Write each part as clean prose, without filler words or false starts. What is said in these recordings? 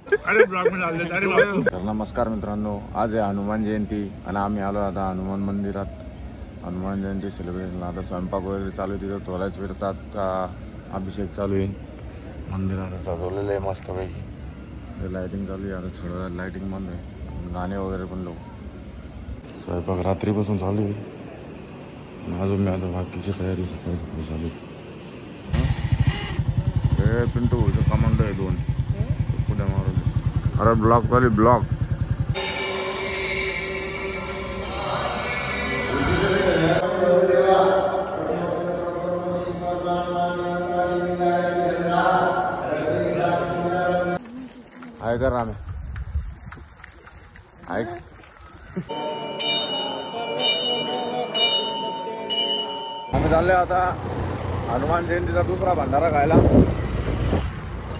तर नमस्कार मित्रांनो, आज आहे हनुमान जयंती आणि आम्ही आलो आता हनुमान मंदिरात. हनुमान जयंती सेलिब्रेशनला आता स्वयंपाक वगैरे चालू आहे. तिथं थोड्याच फिरतात अभिषेक चालू आहे. मंदिराचं सजवलेलं आहे मस्तपैकी. लाईटिंग चालू आहे. आता थोडं वेळ लाईटिंग बंद आहे. गाणे वगैरे पण लोक. स्वयंपाक रात्रीपासून चालू आहे. अजून मी आता बाकीची तयारी सकाळी चालू आहे. हे पिंटू कमांडो आहे 2 पुढे मारून. अरे ब्लॉक चालू ब्लॉक. आहे का राम ऐक. आम्ही चालले आता हनुमान जयंतीचा दुसरा भंडारा खायला.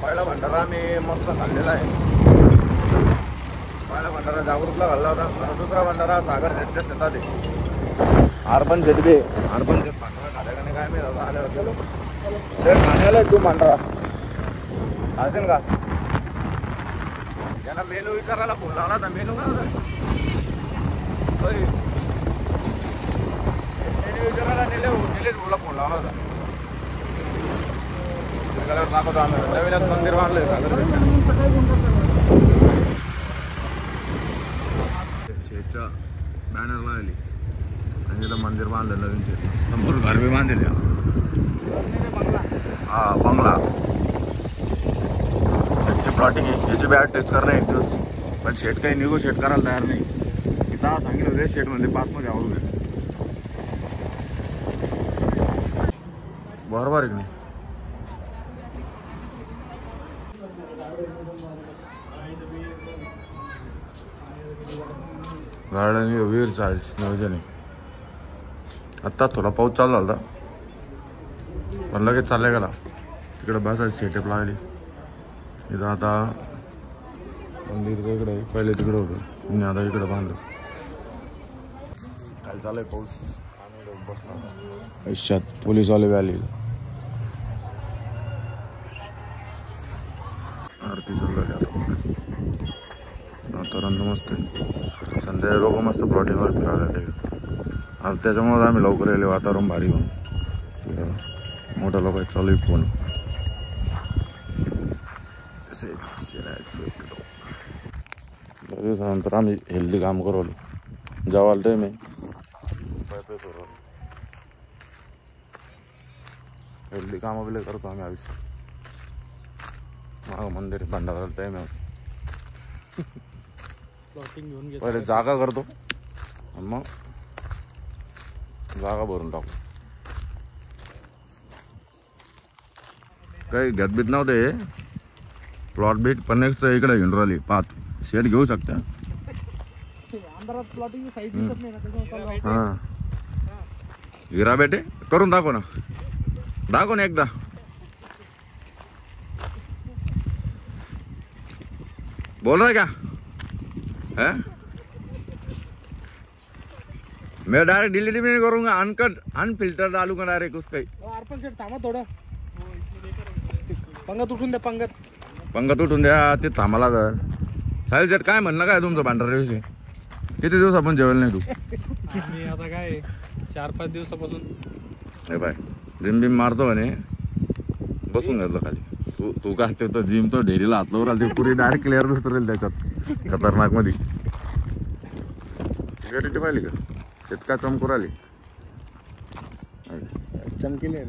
पहिला भंडारा आम्ही मस्त खाल्लेला आहे. पहिला भंडारा जागृतला खाल्ला होता. दुसरा भंडारा सागर शेटच्या शेतात आहे. अर्बन शेटबे अर्बन शेट भंडारा खाल्ला का नाही काय मी आल्यावर गेलो. शेट खाण्याला तू भंडारा असेल का? त्यांना मेनू विचारायला फोन लावला होता. मेनू का मेनू विचारायला नेलेच बोला फोन लावला होता. दाखवतो आम्ही नवीनच मंदिर बांधलंय शेतच्या बॅनर लावली आणि तिथं मंदिर बांधलं नवीन शेत. संपूर्ण घर बी बांधले. हा बंगला प्लॉटिंग आहे. याची बॅट टेस्ट करणं एक दिवस. पण शेट काही निगोशिएट करायला तयार नाही. इथं सांगितलं होते शेट म्हणजे 5 मध्ये आवडून आहे. बरोबर आहे की नाही? गार्डन वीर चाळीस नियोजन आहे. आत्ता थोडा पाऊस चालू झाला होता पण लगेच चालला गेला. तिकडे बसायची सेटअप लागली. इथं आता मंदिर इकडे आहे. पहिले तिकडे होतं मी आता इकडे बांधलं. काय चालू आहे पाऊस. बसला आयुष्यात पोलीसवाले आले. आरती चालू आहे आता. वातावरण मस्त आहे. संध्याकाळी लोक मस्त प्लॉटिंगवर फिरायला जायचं. आज त्याच्यामुळे आम्ही लवकर गेले. वातावरण भारी होऊन मोठ्या लोक चालू आहे फोन. दिवसानंतर आम्ही हेल्दी काम करवलं. जेवायला टाईम आहे. हेल्दी कामं बिले करतो आम्ही आयुष्य. मागं मंदिर भंडाराला टाईम आहे. पहिले जागा करतो मग जागा भरून टाकू. काही घेतबीत नव्हते प्लॉट बीट पण इकडे घेऊन राहिली. 5 शेट घेऊ शकता. हा हिरा बेटे करून दाखव ना एकदा. बोल रहा है क्या है? मैं डायरेक्ट डिलीट भी नहीं करूंगा. अनकट अनफिल्टर डालूंगा डायरेक्ट उसका. अर्पण सेट थांबा थोडं. पंगत उठून द्या. पंगत उठून द्या. ते थांबाला तर साहिल शेट काय म्हणणं काय तुमचं भांडाराविषयी? किती दिवस आपण जेवलं नाही तू? आता काय 4-5 दिवसापासून. हे बाय जिम बिम मारतो म्हणे. बसून घेतलं खाली. तू काय ते जिम तो ढेरीला हातवर आली. पुरी डायरेक्ट क्लिअर दिसत राहील त्याच्यात खतरनाक मध्ये. सिक्युरिटी पाहिली का? शेतका चमकू राहिली. चमकेले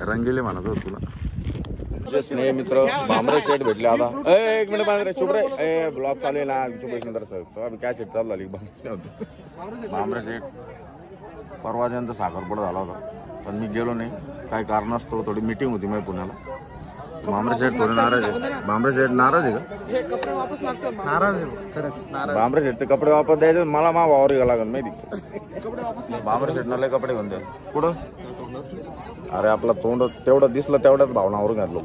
रंगेले म्हणत होत तुला. स्नेह मित्र बांबरे शेट भेटले आता. एक मिनिट बांबरे चुप रे. ब्लॉग चालू आहे ना. चुप नंतर सर काय शेट चालू झाली. बांबरे शेट परवा त्यांचा साखरपुडा झाला होता पण मी गेलो नाही. काय कारण असतो. थोडी मीटिंग होती माझी पुण्याला. बांबरे शेट थोडे नाराज आहे. बांबरे शेट नाराज आहे का? हे कपडे वापस मागतो. नाराज आहे खरंच. बांबरे शेटचे कपडे वापस द्यायचे. मला वावर घ्यावं लागेल माहिती. कपडे वापस बांबरे शेटला लय कपडे घेऊन द्या. कुठं? अरे आपला तोंड तेवढं दिसलं तेवढ्याच भावनावरून घातलो.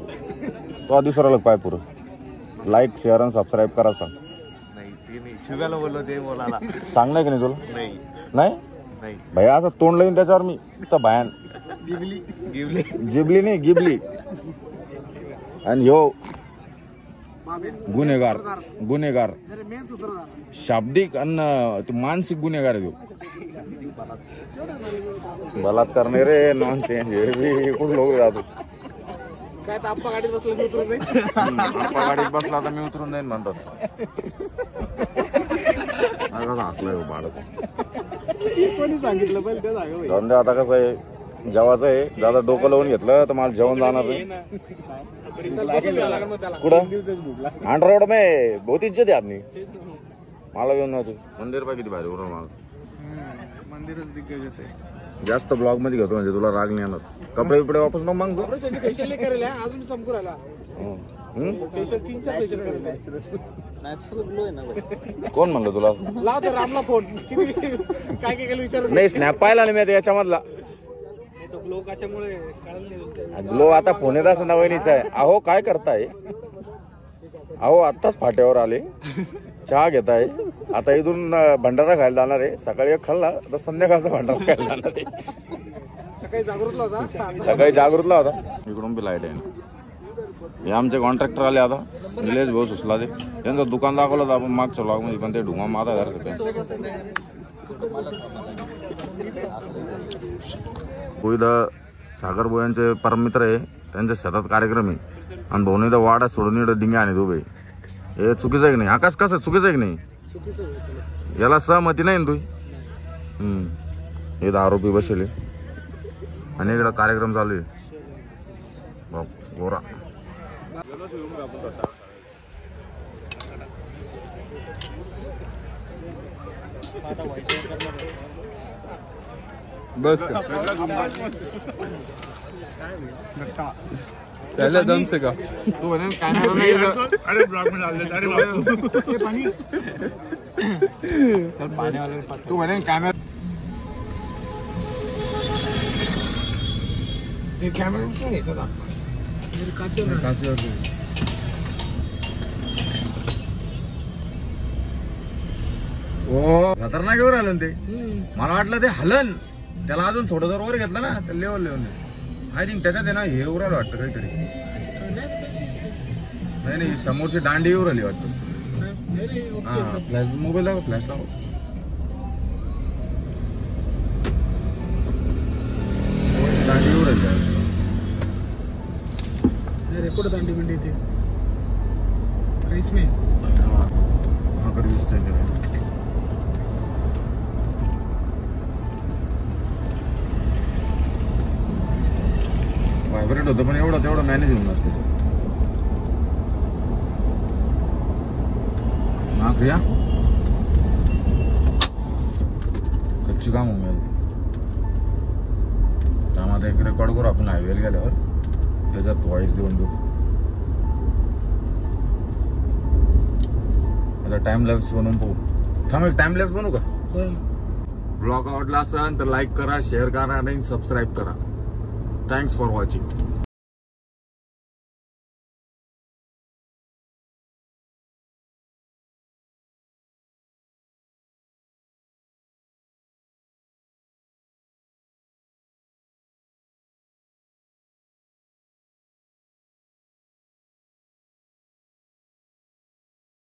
तो दिसू राहिलं पाय पुरं. लाईक शेअर आणि सबस्क्राईब करा. सांग शिव्याला बोललो ते बोलायला. सांग नाही की नाही तुला? नाही भैया असं तोंड लागेल त्याच्यावर मी तर भयान. जिबली नाही गिबली. आणि ह्यो गुन्हेगार गुन्हेगार मेन सूत्रधार शाब्दिक आणि ते मानसिक गुन्हेगार आहे तो. बलात्कार नाही रे, नॉनसेन्स हे बी खूप लोक जातो. काय तर आप्पा गाडीत बसला मी उतरून नाही. आप्पा गाडीत बसला तर मी उतरून जाईन म्हणतात. हसलाय बाळक. कोणी सांगितलं पहिले ते सांगा बाई. जाऊन दे आता. कसं आहे जेवायचं आहे, दादा डोकं लावून घेतलं तर मला जेवण जाणार नाही. कुठं आंड्रोड मे बहुत इज्जत आहे आपली. मला घेऊन नव्हती मंदिर पाहिजे किती भारी उरण. मला मंदिरच दिग्गज होते. जास्त ब्लॉग मध्ये घेतो म्हणजे तुला राग नाही येणार. कपडे बिपडे वापस न मागतो. फेशियल करेल अजून चमकू राहिला. फेशियल 3-4 फेशियल करेल. नॅचरल ग्लो आहे ना. कोण म्हणलं तुला? लाव तर रामला फोन. किती काय काय केलं विचार. नाही स्नॅप पाहिला नाही मी याच्यामधला. ग्लो कशामुळे ग्लो आता फोन येत असं नवनीचा आहे. अहो काय करताय? अहो आत्ताच फाट्यावर आले, चहा घेताय. आता इथून भंडारा खायला जाणार आहे. सकाळी एक खाल्ला, आता संध्याकाळचा भंडारा खायला जाणार आहे. सकाळी जागृतला होता. सकाळी जागृतला होता. इकडून बी लाईट आहे. हे आमचे कॉन्ट्रॅक्टर आले आता. निलेश भाऊ सुचला ते. त्यांचं दुकान दाखवलं होतं आपण मागच्या ब्लॉग मध्ये, पण ते ढुंगा माता घर इथं सागर भाऊ यांचे परममित्र आहे. त्यांच्या शेतात कार्यक्रम आहे आणि भाऊन इथं वाडा सोडून इथं डिंग्या आणि उभे. हे चुकीचं आहे की नाही? आकाश कसं चुकीचं आहे की नाही? याला सहमती नाही ना तू? हे आरोपी बसले आणि इकडं कार्यक्रम चालू आहे. बाप गोरा बस पहले दम से का तू म्हणे कॅमेरा नाही. अरे ब्लॉग में डाल दे. अरे बाबू पाणी तू म्हणे कॅमेरा. ते कॅमेरा घ्यायचा आपण. हो खतरनाक घेऊन आलं ते. मला वाटलं ते हलन. त्याला अजून थोडं जर वर घेतलं ना तर लेवल लेवल. आय थिंक त्याच्यात आहे ना हे उरायला वाटतं काहीतरी. नाही नाही समोरची दांडी येऊ राहिली वाटतं. हा फ्लॅश मोबाईल लाव. फ्लॅश लाव. दांडी येऊ राहिली. रेकॉर्ड दांडी बिंडी ते काहीच नाही. हा कधी दिसतंय ते. व्हायब्रेट होतं पण एवढं तेवढं मॅनेज होऊन जातं. हा क्रिया कच्ची काम होऊन गेलं. त्यामध्ये एक रेकॉर्ड करू आपण हायवेला गेल्यावर. त्याच्यात व्हॉइस देऊन देऊ. आता टाइम लॅप्स बनवून पाहू. थांब एक टाइम लॅप्स बनवू का? ब्लॉग आवडला असेल तर लाईक करा, शेअर करा आणि सबस्क्राईब करा. Thanks for watching.